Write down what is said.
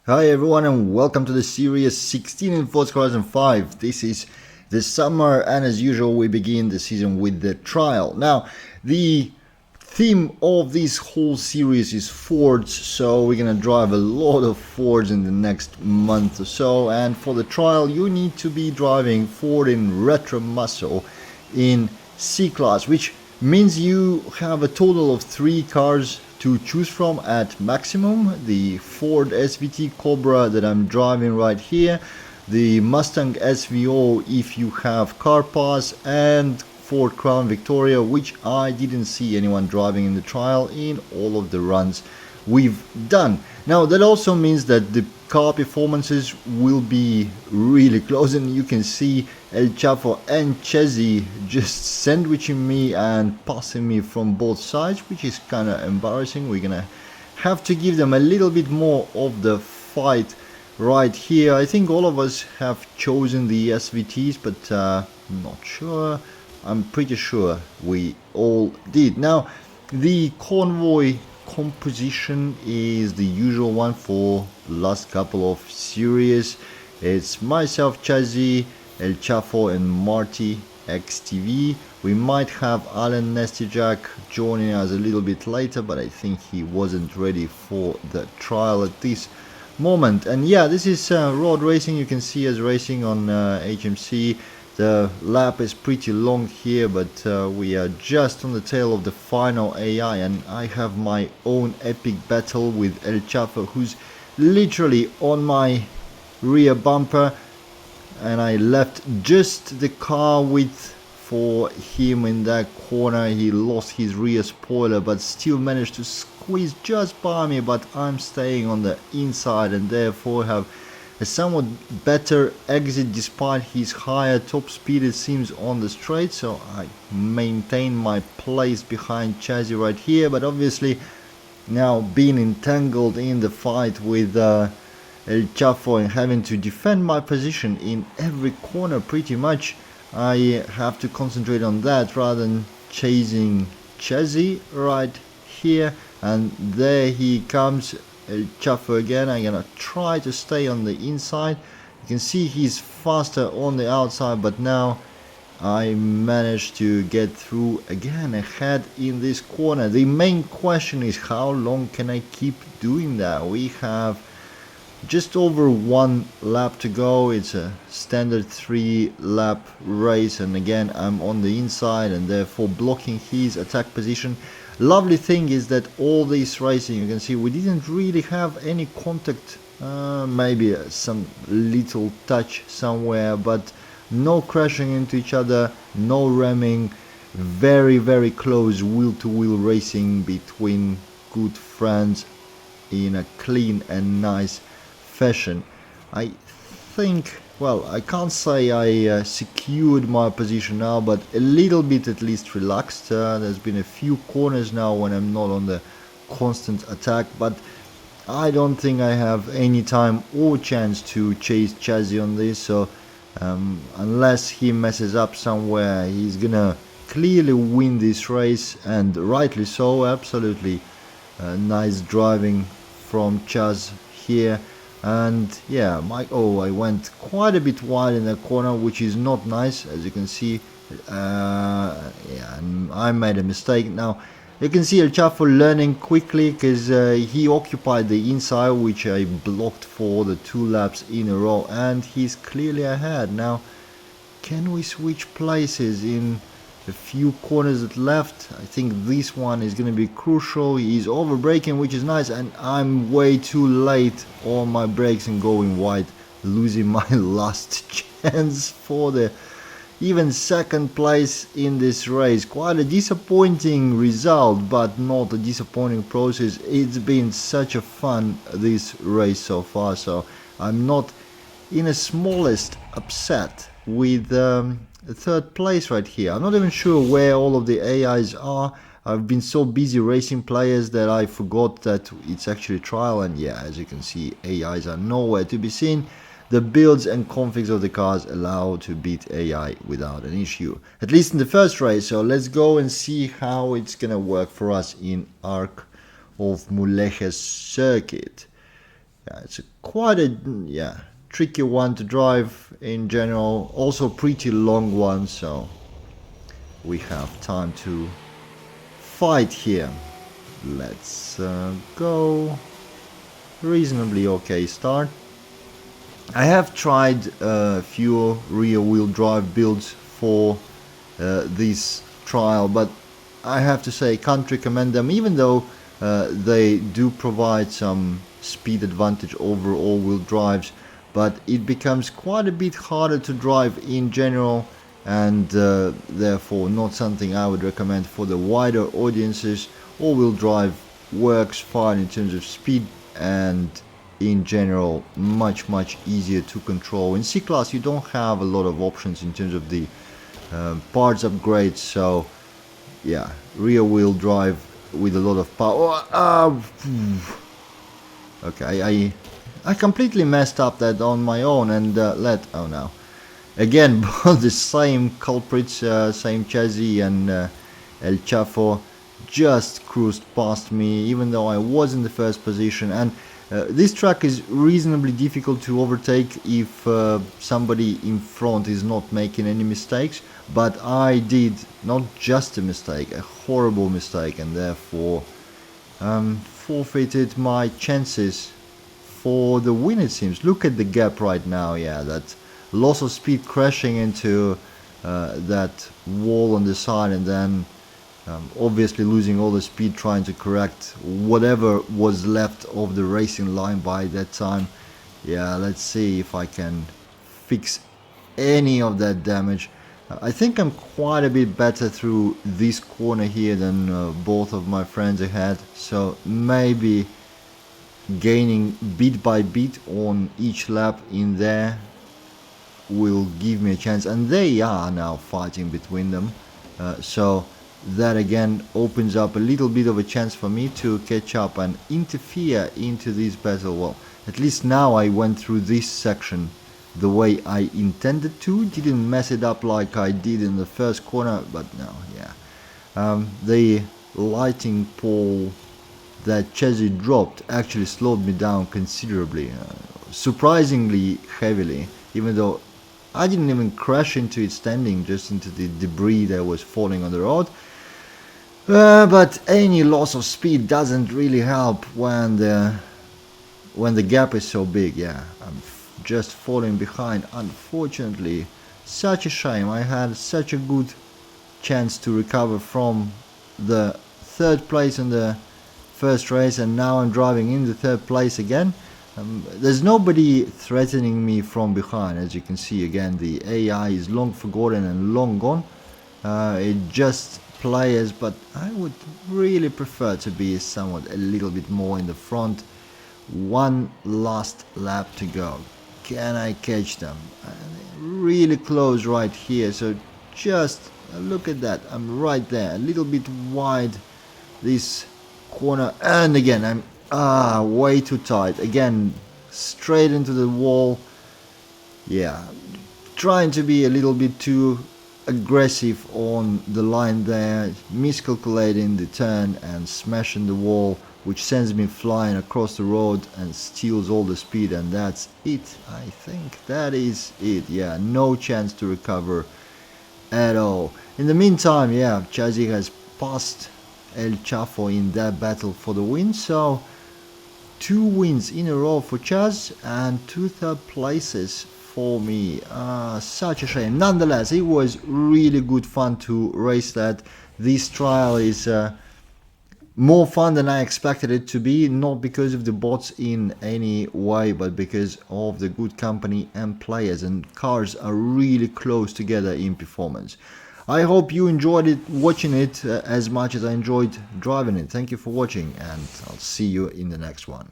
Hi everyone and welcome to the Series 16 in Forza Horizon 5. This is the summer and as usual we begin the season with the trial. Now the theme of this whole series is Fords, so we're gonna drive a lot of Fords in the next month or so, and for the trial you need to be driving Ford in Retro Muscle in C-Class, which means you have a total of 3 cars to choose from at maximum. The Ford SVT Cobra that I'm driving right here, the Mustang SVO if you have car pass, and Ford Crown Victoria, which I didn't see anyone driving in the trial in all of the runs we've done. Now that also means that the car performances will be really close, and you can see El Chapo and Chezzy just sandwiching me and passing me from both sides, which is kind of embarrassing. We're gonna have to give them a little bit more of the fight right here. I think all of us have chosen the SVTs, but not sure. I'm pretty sure we all did. Now the convoy composition is the usual one for the last couple of series. It's myself, Chazzy, El Chapo and Marty XTV. We might have Alan Nestijak joining us a little bit later, but I think he wasn't ready for the trial at this moment. And yeah, this is road racing. You can see us racing on HMC. The lap is pretty long here, but we are just on the tail of the final AI, and I have my own epic battle with El Chapo, who's literally on my rear bumper, and I left just the car width for him in that corner. He lost his rear spoiler but still managed to squeeze just by me, but I'm staying on the inside and therefore have a somewhat better exit despite his higher top speed, it seems, on the straight. So I maintain my place behind Chazzy right here, but obviously now being entangled in the fight with El Chapo and having to defend my position in every corner pretty much, I have to concentrate on that rather than chasing Chazzy right here. And there he comes, El Chapo again. I'm gonna try to stay on the inside. You can see he's faster on the outside, but now I managed to get through again ahead in this corner. The main question is, how long can I keep doing that? We have just over 1 lap to go. It's a standard 3-lap race, and again I'm on the inside and therefore blocking his attack position. Lovely thing is that all this racing, you can see we didn't really have any contact, maybe some little touch somewhere, but no crashing into each other, no ramming, very close wheel-to-wheel racing between good friends in a clean and nice fashion. I think, well, I can't say I secured my position now, but a little bit at least relaxed. There's been a few corners now when I'm not on the constant attack, but I don't think I have any time or chance to chase Chazzy on this. So unless he messes up somewhere, he's gonna clearly win this race, and rightly so. Absolutely nice driving from Chaz here. And yeah, I went quite a bit wide in that corner, which is not nice, as you can see. Yeah, and I made a mistake. Now you can see El Chapo learning quickly, because he occupied the inside, which I blocked for the 2 laps in a row, and he's clearly ahead. Now can we switch places in a few corners that left? I think this one is going to be crucial. He's over braking, which is nice, and I'm way too late on my brakes and going wide, losing my last chance for the even second place in this race. Quite a disappointing result, but not a disappointing process. It's been such a fun this race so far, so I'm not in the smallest upset with the 3rd place right here. I'm not even sure where all of the AIs are. I've been so busy racing players that I forgot that it's actually trial, and yeah, as you can see, AIs are nowhere to be seen. The builds and configs of the cars allow to beat AI without an issue, at least in the first race. So let's go and see how it's gonna work for us in Arc of Mulejes circuit. Yeah, it's quite a tricky one to drive in general. Also pretty long one, so we have time to fight here. Let's go. Reasonably okay start. I have tried a few rear-wheel drive builds for this trial, but I have to say can't recommend them, even though they do provide some speed advantage over all-wheel drives, but it becomes quite a bit harder to drive in general, and therefore not something I would recommend for the wider audiences. All-wheel drive works fine in terms of speed, and in general much easier to control. In C-Class you don't have a lot of options in terms of the parts upgrades, so yeah, rear wheel drive with a lot of power. Okay, I completely messed up that on my own, and oh no, again both the same culprits, same chassis, and El Chafo just cruised past me even though I was in the first position. And this track is reasonably difficult to overtake if somebody in front is not making any mistakes, but I did not just a mistake, a horrible mistake, and therefore forfeited my chances for the win, it seems. Look at the gap right now. Yeah, that loss of speed crashing into that wall on the side, and then obviously losing all the speed trying to correct whatever was left of the racing line by that time. Yeah, let's see if I can fix any of that damage. I think I'm quite a bit better through this corner here than both of my friends ahead, so maybe gaining bit by bit on each lap in there will give me a chance, and they are now fighting between them, so that again opens up a little bit of a chance for me to catch up and interfere into this battle. Well, at least now I went through this section the way I intended to, didn't mess it up like I did in the first corner, but no, yeah. The lighting pole that chassis dropped actually slowed me down considerably, surprisingly heavily, even though I didn't even crash into it standing, just into the debris that was falling on the road. But any loss of speed doesn't really help when the gap is so big. Yeah, I'm just falling behind, unfortunately. Such a shame. I had such a good chance to recover from the third place in the first race, and now I'm driving in the third place again. There's nobody threatening me from behind. As you can see, again, the AI is long forgotten and long gone. It just players, but I would really prefer to be somewhat a little bit more in the front. One last lap to go. Can I catch them? Really close right here, so just look at that. I'm right there, a little bit wide this corner, and again I'm way too tight. Again, straight into the wall. Yeah, trying to be a little bit too aggressive on the line there, miscalculating the turn and smashing the wall, which sends me flying across the road and steals all the speed, and that's it. I think that is it. Yeah, no chance to recover at all. In the meantime, yeah, Chazzy has passed El Chafo in that battle for the win, so 2 wins in a row for Chaz and 2 third places for me. Such a shame. Nonetheless, it was really good fun to race that. This trial is more fun than I expected it to be, not because of the bots in any way, but because of the good company and players, and cars are really close together in performance. I hope you enjoyed it, watching it as much as I enjoyed driving it. Thank you for watching, and I'll see you in the next one.